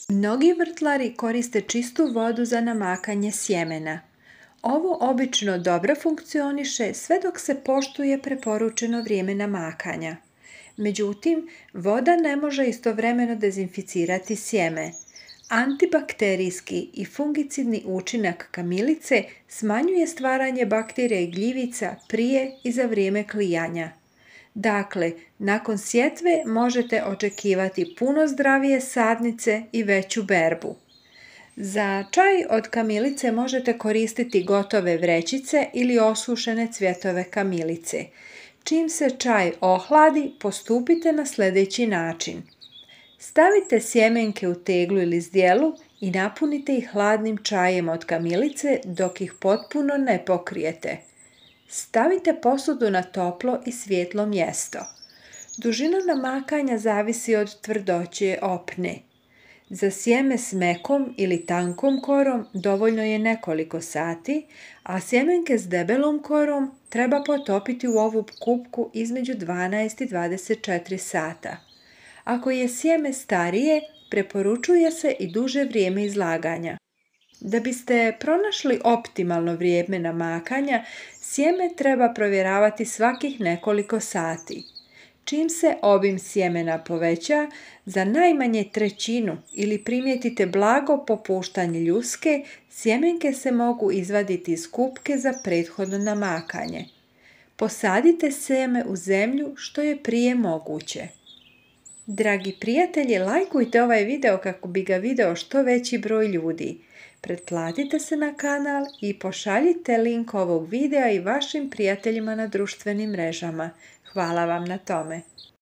Mnogi vrtlari koriste čistu vodu za namakanje sjemena. Ovo obično dobro funkcioniše sve dok se poštuje preporučeno vrijeme namakanja. Međutim, voda ne može istovremeno dezinficirati sjeme. Antibakterijski i fungicidni učinak kamilice smanjuje stvaranje bakterija i gljivica prije i za vrijeme klijanja. Dakle, nakon sjetve možete očekivati puno zdravije sadnice i veću berbu. Za čaj od kamilice možete koristiti gotove vrećice ili osušene cvjetove kamilice. Čim se čaj ohladi, postupite na sljedeći način. Stavite sjemenke u teglu ili zdjelu i napunite ih hladnim čajem od kamilice dok ih potpuno ne pokrijete. Stavite posudu na toplo i svjetlo mjesto. Dužina namakanja zavisi od tvrdoće opne. Za sjeme s mekom ili tankom korom dovoljno je nekoliko sati, a sjemenke s debelom korom treba potopiti u ovu kupku između 12 i 24 sata. Ako je sjeme starije, preporučuje se i duže vrijeme izlaganja. Da biste pronašli optimalno vrijeme namakanja, sjeme treba provjeravati svakih nekoliko sati. Čim se obim sjemena poveća za najmanje trećinu ili primijetite blago popuštanje ljuske, sjemenke se mogu izvaditi iz kupke za prethodno namakanje. Posadite sjeme u zemlju što je prije moguće. Dragi prijatelji, lajkujte ovaj video kako bi ga video što veći broj ljudi. Pretplatite se na kanal i pošaljite link ovog videa i vašim prijateljima na društvenim mrežama. Hvala vam na tome.